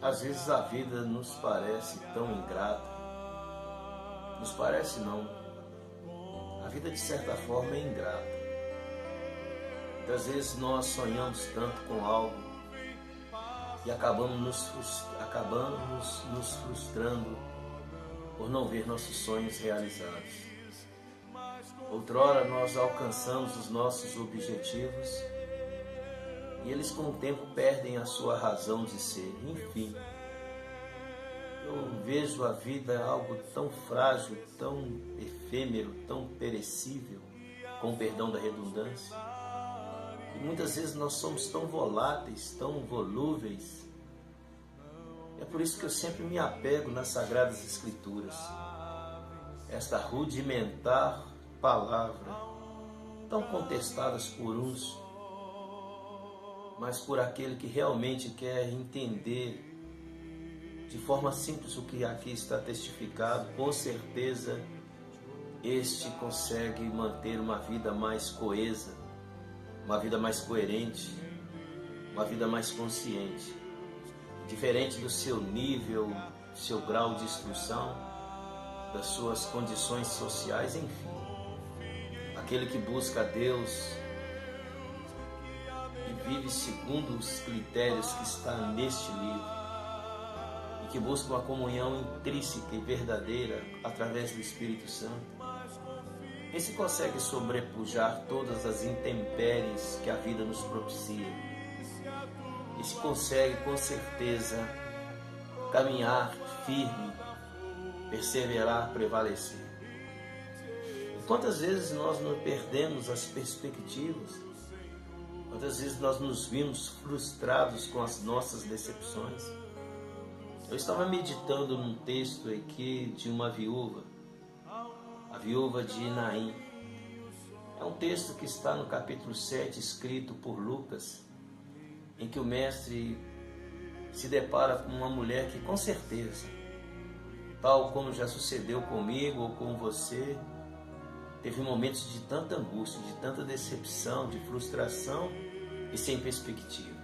Às vezes a vida nos parece tão ingrata. Nos parece não. A vida de certa forma é ingrata. Muitas vezes nós sonhamos tanto com algo e acabamos nos frustrando por não ver nossos sonhos realizados. Outrora nós alcançamos os nossos objetivos e eles com o tempo perdem a sua razão de ser. Enfim, eu vejo a vida algo tão frágil, tão efêmero, tão perecível, com perdão da redundância. E muitas vezes nós somos tão voláteis, tão volúveis. É por isso que eu sempre me apego nas Sagradas Escrituras. Esta rudimentar palavra, tão contestadas por uns, mas por aquele que realmente quer entender de forma simples o que aqui está testificado, com certeza este consegue manter uma vida mais coesa, uma vida mais coerente, uma vida mais consciente, diferente do seu nível, seu grau de instrução, das suas condições sociais, enfim. Aquele que busca a Deus e vive segundo os critérios que está neste livro, e que busca uma comunhão intrínseca e verdadeira através do Espírito Santo, esse consegue sobrepujar todas as intempéries que a vida nos propicia. Esse consegue com certeza caminhar firme, perseverar, prevalecer. E quantas vezes nós não perdemos as perspectivas? Quantas vezes nós nos vimos frustrados com as nossas decepções? Eu estava meditando num texto aqui de uma viúva, a viúva de Naim. É um texto que está no capítulo 7, escrito por Lucas, em que o mestre se depara com uma mulher que com certeza, tal como já sucedeu comigo ou com você, teve momentos de tanta angústia, de tanta decepção, de frustração e sem perspectiva.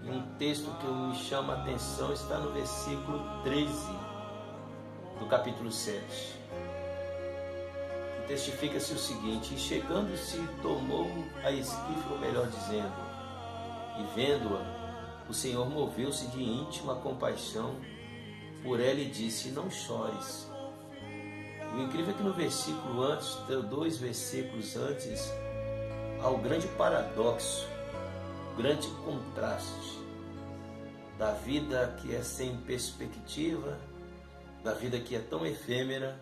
E um texto que me chama a atenção está no versículo 13 do capítulo 7, que testifica-se o seguinte: e chegando-se, tomou a esquife, ou melhor dizendo, e vendo-a, o Senhor moveu-se de íntima compaixão por ela e disse: não chores. O incrível é que no versículo antes, dois versículos antes, há o grande paradoxo, o grande contraste da vida que é sem perspectiva, da vida que é tão efêmera,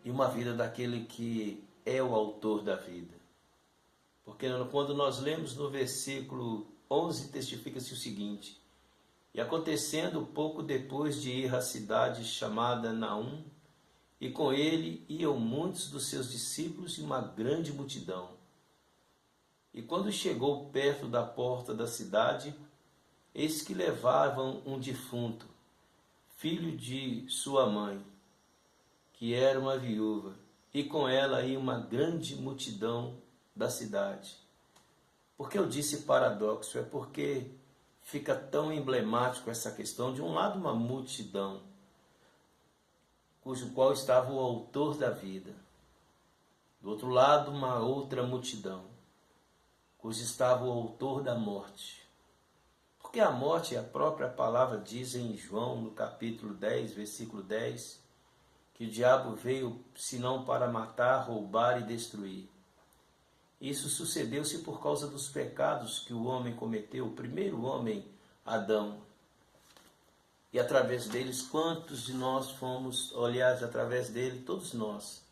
e uma vida daquele que é o autor da vida. Porque quando nós lemos no versículo 11, testifica-se o seguinte: e acontecendo pouco depois de ir à cidade chamada Naum, e com ele iam muitos dos seus discípulos e uma grande multidão. E quando chegou perto da porta da cidade, eis que levavam um defunto, filho de sua mãe, que era uma viúva, e com ela ia uma grande multidão da cidade. Por que eu disse paradoxo? É porque fica tão emblemático essa questão. De um lado, uma multidão, cujo qual estava o autor da vida. Do outro lado, uma outra multidão, cujo estava o autor da morte. Porque a morte, a própria palavra diz em João, no capítulo 10, versículo 10, que o diabo veio senão para matar, roubar e destruir. Isso sucedeu-se por causa dos pecados que o homem cometeu, o primeiro homem, Adão. E através deles, quantos de nós fomos, aliás, através dele, todos nós,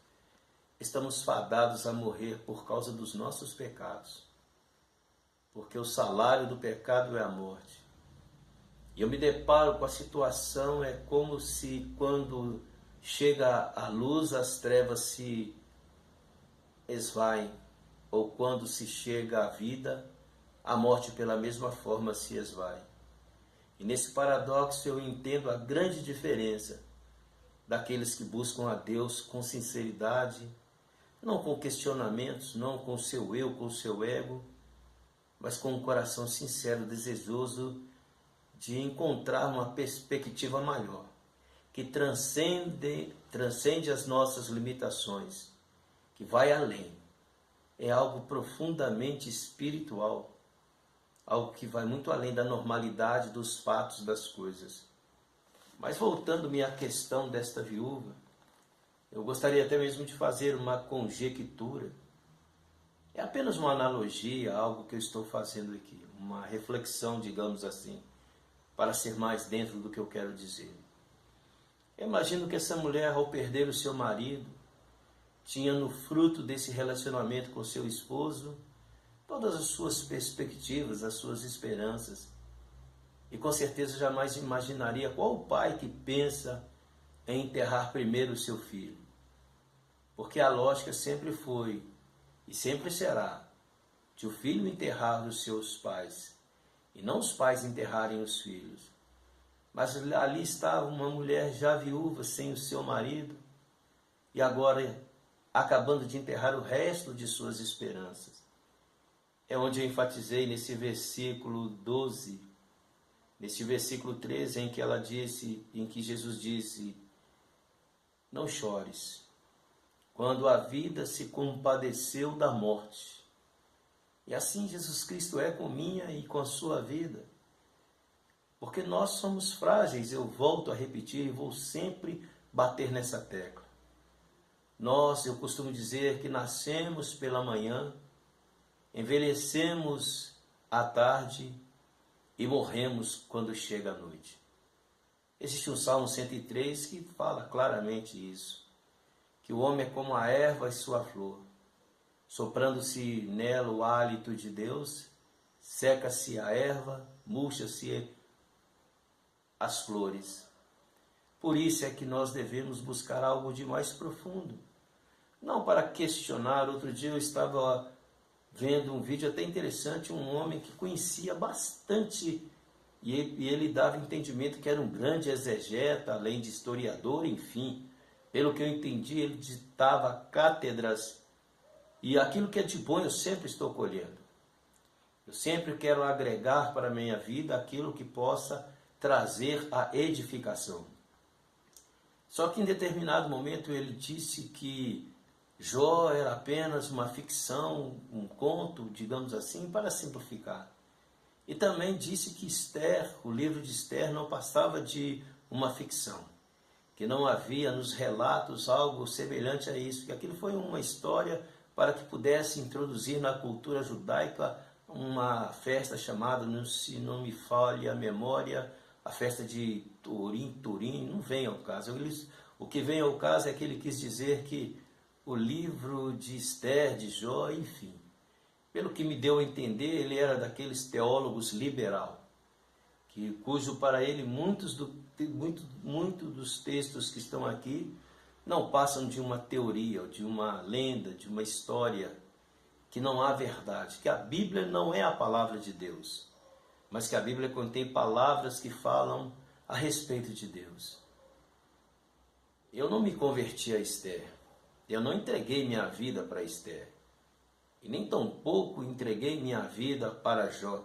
estamos fadados a morrer por causa dos nossos pecados. Porque o salário do pecado é a morte. E eu me deparo com a situação, é como se quando chega a luz, as trevas se esvaem, ou quando se chega à vida, a morte pela mesma forma se esvai. E nesse paradoxo eu entendo a grande diferença daqueles que buscam a Deus com sinceridade, não com questionamentos, não com o seu eu, com o seu ego, mas com um coração sincero, desejoso de encontrar uma perspectiva maior, que transcende as nossas limitações, que vai além. É algo profundamente espiritual, algo que vai muito além da normalidade dos fatos das coisas. Mas voltando-me à questão desta viúva, eu gostaria até mesmo de fazer uma conjectura. É apenas uma analogia, algo que eu estou fazendo aqui, uma reflexão, digamos assim, para ser mais dentro do que eu quero dizer. Eu imagino que essa mulher, ao perder o seu marido, tinha no fruto desse relacionamento com seu esposo todas as suas perspectivas, as suas esperanças. E com certeza jamais imaginaria qual o pai que pensa em enterrar primeiro o seu filho. Porque a lógica sempre foi e sempre será de o filho enterrar os seus pais e não os pais enterrarem os filhos. Mas ali estava uma mulher já viúva, sem o seu marido, e agora acabando de enterrar o resto de suas esperanças. É onde eu enfatizei nesse versículo 12, nesse versículo 13, em que Jesus disse: não chores, quando a vida se compadeceu da morte. E assim Jesus Cristo é com minha e com a sua vida. Porque nós somos frágeis, eu volto a repetir e vou sempre bater nessa tecla. Eu costumo dizer que nascemos pela manhã, envelhecemos à tarde e morremos quando chega a noite. Existe um Salmo 103 que fala claramente isso, que o homem é como a erva e sua flor. Soprando-se nela o hálito de Deus, seca-se a erva, murcha-se as flores. Por isso é que nós devemos buscar algo de mais profundo. Não para questionar. Outro dia eu estava vendo um vídeo até interessante, um homem que conhecia bastante, e ele dava entendimento que era um grande exegeta, além de historiador, enfim. Pelo que eu entendi, ele ditava cátedras, e aquilo que é de bom eu sempre estou colhendo. Eu sempre quero agregar para a minha vida aquilo que possa trazer a edificação. Só que em determinado momento ele disse que Jó era apenas uma ficção, um conto, digamos assim, para simplificar. E também disse que Esther, o livro de Esther, não passava de uma ficção, que não havia nos relatos algo semelhante a isso, que aquilo foi uma história para que pudesse introduzir na cultura judaica uma festa chamada, se não me falhe a memória, a festa de Turim, não vem ao caso. O que vem ao caso é que ele quis dizer que o livro de Esther, de Jó, enfim. Pelo que me deu a entender, ele era daqueles teólogos liberal, cujo para ele muitos dos textos que estão aqui não passam de uma teoria, de uma lenda, de uma história, que não há verdade, que a Bíblia não é a palavra de Deus, mas que a Bíblia contém palavras que falam a respeito de Deus. Eu não me converti a Esther, eu não entreguei minha vida para Esther, e nem tampouco entreguei minha vida para Jó.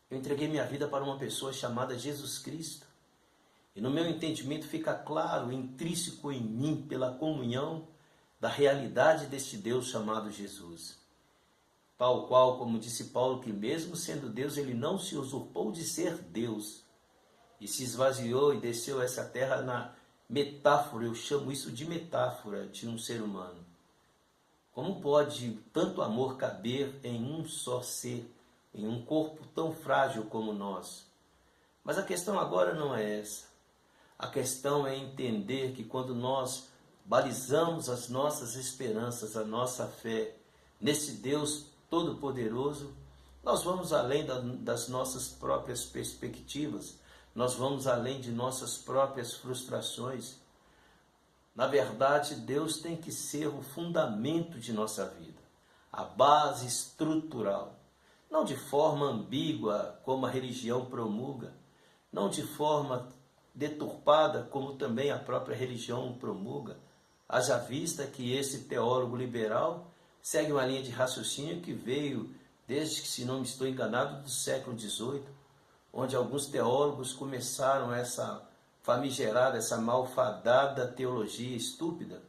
Eu entreguei minha vida para uma pessoa chamada Jesus Cristo. E no meu entendimento fica claro, intrínseco em mim, pela comunhão da realidade deste Deus chamado Jesus. Tal qual, como disse Paulo, que mesmo sendo Deus, ele não se usurpou de ser Deus. E se esvaziou e desceu essa terra na metáfora, eu chamo isso de metáfora de um ser humano. Como pode tanto amor caber em um só ser, em um corpo tão frágil como o nosso? Mas a questão agora não é essa. A questão é entender que quando nós balizamos as nossas esperanças, a nossa fé nesse Deus Todo-Poderoso, nós vamos além das nossas próprias perspectivas, nós vamos além de nossas próprias frustrações. Na verdade, Deus tem que ser o fundamento de nossa vida, a base estrutural, não de forma ambígua, como a religião promulga, não de forma deturpada, como também a própria religião promulga. Haja vista que esse teólogo liberal segue uma linha de raciocínio que veio desde que, se não me estou enganado, do século XVIII, onde alguns teólogos começaram essa famigerada, essa malfadada teologia estúpida,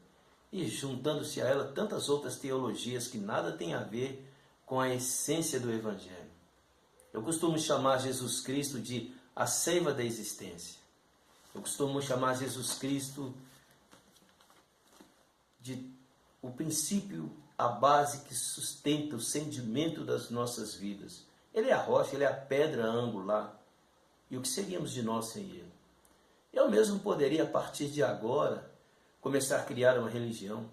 e juntando-se a ela tantas outras teologias que nada têm a ver com a essência do Evangelho. Eu costumo chamar Jesus Cristo de a seiva da existência. Eu costumo chamar Jesus Cristo de o princípio, a base que sustenta o sentimento das nossas vidas. Ele é a rocha, ele é a pedra angular. E o que seríamos de nós sem ele? Eu mesmo poderia, a partir de agora, começar a criar uma religião,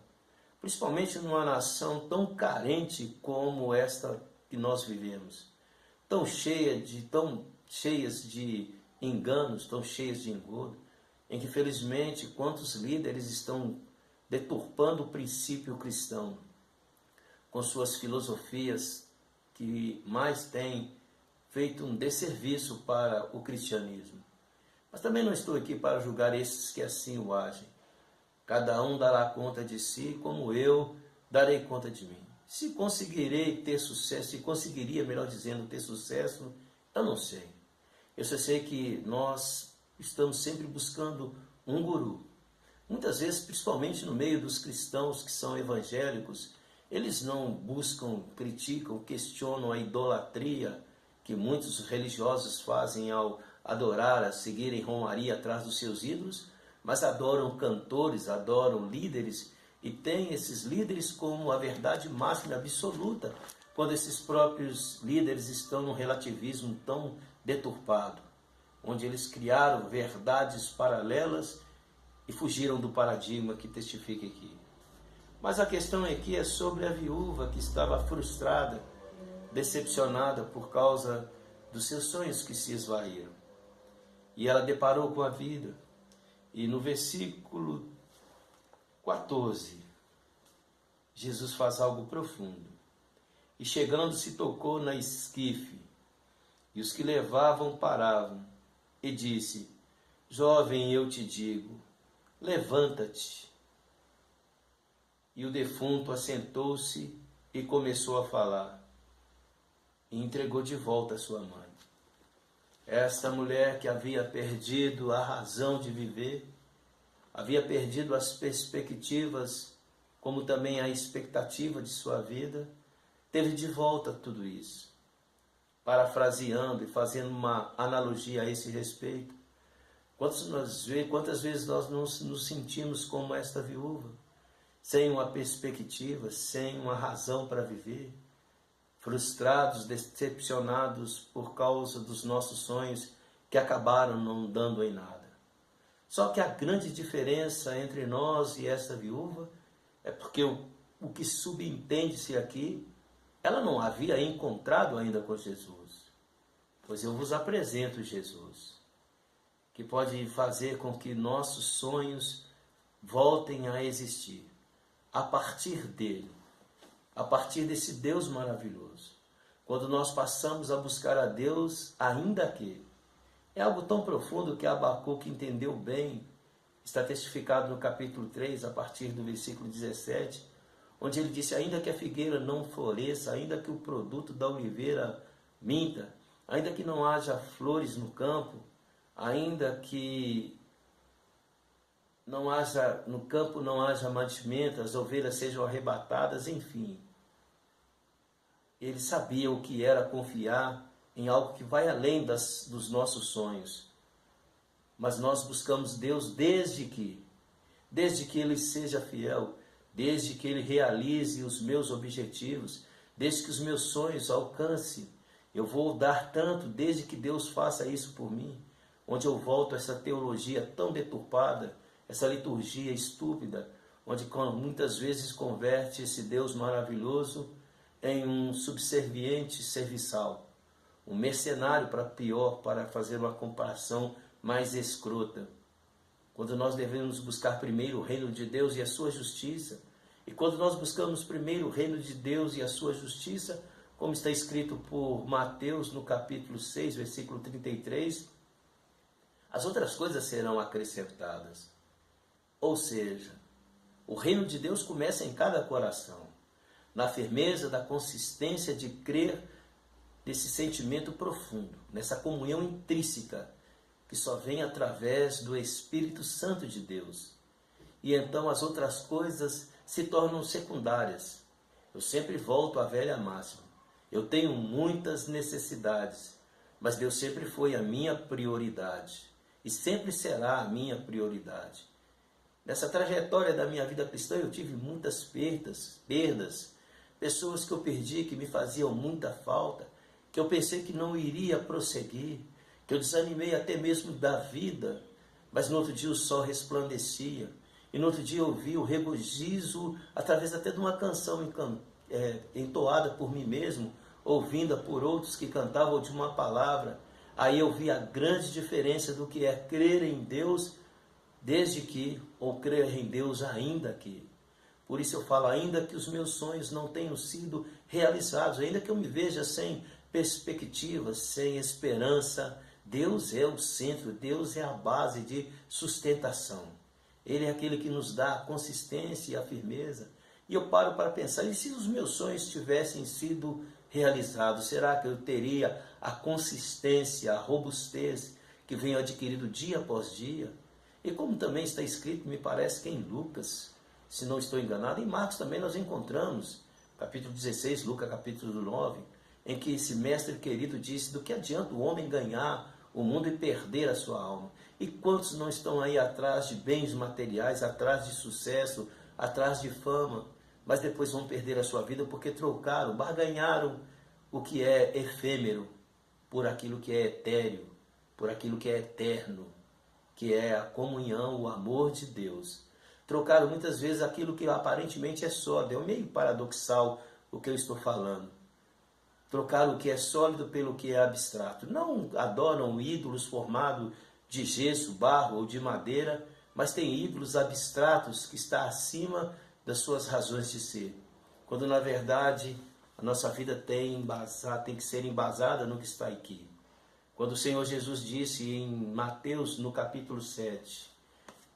principalmente numa nação tão carente como esta que nós vivemos, tão cheias de enganos, tão cheias de engodo, em que, felizmente, quantos líderes estão deturpando o princípio cristão, com suas filosofias que mais têm feito um desserviço para o cristianismo. Mas também não estou aqui para julgar esses que assim o agem. Cada um dará conta de si, como eu darei conta de mim. Se conseguirei ter sucesso, se conseguiria, melhor dizendo, ter sucesso, eu não sei. Eu só sei que nós estamos sempre buscando um guru. Muitas vezes, principalmente no meio dos cristãos que são evangélicos, eles não buscam, criticam, questionam a idolatria que muitos religiosos fazem ao adorar, a seguirem romaria atrás dos seus ídolos, mas adoram cantores, adoram líderes e têm esses líderes como a verdade máxima absoluta, quando esses próprios líderes estão num relativismo tão deturpado, onde eles criaram verdades paralelas e fugiram do paradigma que testifica aqui. Mas a questão aqui é sobre a viúva que estava frustrada, decepcionada por causa dos seus sonhos que se esvaíram. E ela deparou com a vida. E no versículo 14, Jesus faz algo profundo. E chegando se tocou na esquife, e os que levavam paravam, e disse: Jovem, eu te digo, levanta-te. E o defunto assentou-se e começou a falar, e entregou de volta a sua mãe. Esta mulher que havia perdido a razão de viver, havia perdido as perspectivas, como também a expectativa de sua vida, teve de volta tudo isso. Parafraseando e fazendo uma analogia a esse respeito, quantas vezes nós nos sentimos como esta viúva, sem uma perspectiva, sem uma razão para viver, frustrados, decepcionados por causa dos nossos sonhos que acabaram não dando em nada. Só que a grande diferença entre nós e essa viúva é porque o que subentende-se aqui, ela não havia encontrado ainda com Jesus. Pois eu vos apresento Jesus, que pode fazer com que nossos sonhos voltem a existir a partir dele. A partir desse Deus maravilhoso. Quando nós passamos a buscar a Deus, ainda que é algo tão profundo que Abacuque entendeu bem, está testificado no capítulo 3, a partir do versículo 17, onde ele disse: ainda que a figueira não floresça, ainda que o produto da oliveira minta, ainda que não haja flores no campo, ainda que no campo não haja mantimento, as ovelhas sejam arrebatadas, enfim. Ele sabia o que era confiar em algo que vai além dos nossos sonhos. Mas nós buscamos Deus desde que Ele seja fiel, desde que Ele realize os meus objetivos, desde que os meus sonhos alcancem. Eu vou dar tanto desde que Deus faça isso por mim, onde eu volto a essa teologia tão deturpada, essa liturgia estúpida, onde muitas vezes converte esse Deus maravilhoso em um subserviente serviçal, um mercenário para fazer uma comparação mais escrota. Quando nós devemos buscar primeiro o reino de Deus e a sua justiça, e quando nós buscamos primeiro o reino de Deus e a sua justiça, como está escrito por Mateus no capítulo 6, versículo 33, as outras coisas serão acrescentadas. Ou seja, o reino de Deus começa em cada coração, na firmeza da consistência de crer desse sentimento profundo, nessa comunhão intrínseca que só vem através do Espírito Santo de Deus. E então as outras coisas se tornam secundárias. Eu sempre volto à velha máxima. Eu tenho muitas necessidades, mas Deus sempre foi a minha prioridade e sempre será a minha prioridade. Nessa trajetória da minha vida cristã eu tive muitas perdas, pessoas que eu perdi que me faziam muita falta, que eu pensei que não iria prosseguir, que eu desanimei até mesmo da vida, mas no outro dia o sol resplandecia, e no outro dia eu vi o regozijo através até de uma canção entoada por mim mesmo, ouvida por outros que cantavam de uma palavra. Aí eu vi a grande diferença do que é crer em Deus desde que, ou crer em Deus ainda que. Por isso eu falo, ainda que os meus sonhos não tenham sido realizados, ainda que eu me veja sem perspectiva, sem esperança, Deus é o centro, Deus é a base de sustentação. Ele é aquele que nos dá a consistência e a firmeza. E eu paro para pensar, e se os meus sonhos tivessem sido realizados, será que eu teria a consistência, a robustez que venho adquirindo dia após dia? E como também está escrito, me parece que em Lucas, se não estou enganado, em Marcos também nós encontramos, capítulo 16, Lucas capítulo 9, em que esse mestre querido disse, do que adianta o homem ganhar o mundo e perder a sua alma? E quantos não estão aí atrás de bens materiais, atrás de sucesso, atrás de fama, mas depois vão perder a sua vida porque trocaram, barganharam o que é efêmero por aquilo que é etéreo, por aquilo que é eterno, que é a comunhão, o amor de Deus. Trocaram muitas vezes aquilo que aparentemente é sólido, é meio paradoxal o que eu estou falando. Trocaram o que é sólido pelo que é abstrato. Não adoram ídolos formados de gesso, barro ou de madeira, mas tem ídolos abstratos que estão acima das suas razões de ser. Quando na verdade a nossa vida tem que ser embasada no que está aqui. Quando o Senhor Jesus disse em Mateus no capítulo 7,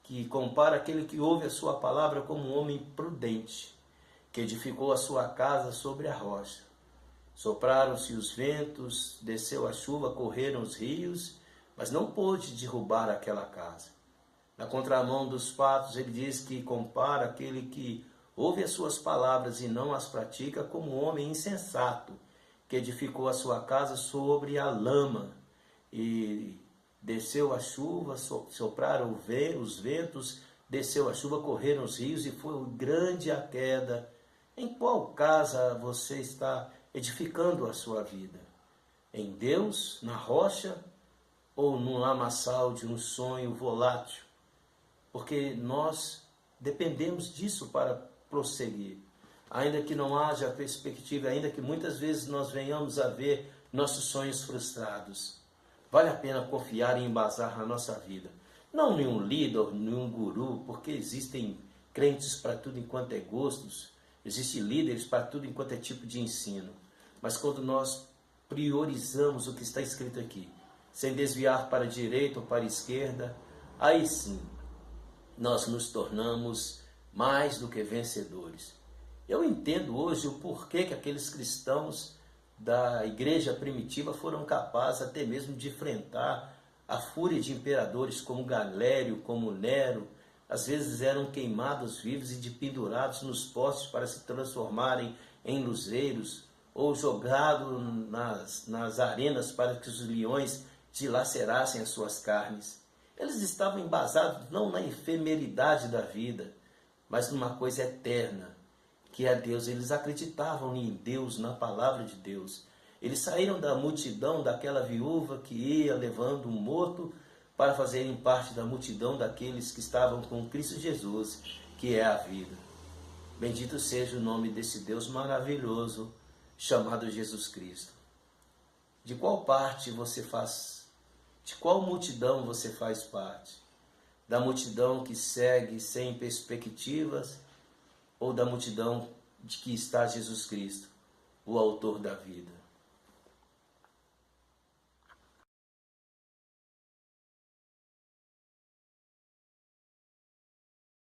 que compara aquele que ouve a sua palavra como um homem prudente, que edificou a sua casa sobre a rocha. Sopraram-se os ventos, desceu a chuva, correram os rios, mas não pôde derrubar aquela casa. Na contramão dos fatos, ele diz que compara aquele que ouve as suas palavras e não as pratica como um homem insensato, que edificou a sua casa sobre a lama. E desceu a chuva, sopraram os ventos, desceu a chuva, correram os rios e foi grande a queda. Em qual casa você está edificando a sua vida? Em Deus, na rocha ou no lamaçal de um sonho volátil? Porque nós dependemos disso para prosseguir. Ainda que não haja perspectiva, ainda que muitas vezes nós venhamos a ver nossos sonhos frustrados, vale a pena confiar e embasar na nossa vida. Não em um líder, em um guru, porque existem crentes para tudo enquanto é gostos, existem líderes para tudo enquanto é tipo de ensino. Mas quando nós priorizamos o que está escrito aqui, sem desviar para a direita ou para a esquerda, aí sim, nós nos tornamos mais do que vencedores. Eu entendo hoje o porquê que aqueles cristãos da igreja primitiva foram capazes até mesmo de enfrentar a fúria de imperadores como Galério, como Nero. Às vezes eram queimados vivos e pendurados nos postes para se transformarem em luzeiros, ou jogados nas arenas para que os leões dilacerassem as suas carnes. Eles estavam embasados não na efemeridade da vida, mas numa coisa eterna, que é Deus. Eles acreditavam em Deus, na palavra de Deus. Eles saíram da multidão daquela viúva que ia levando um morto para fazerem parte da multidão daqueles que estavam com Cristo Jesus, que é a vida. Bendito seja o nome desse Deus maravilhoso, chamado Jesus Cristo. De qual parte você faz? De qual multidão você faz parte? Da multidão que segue sem perspectivas ou da multidão de que está Jesus Cristo, o autor da vida?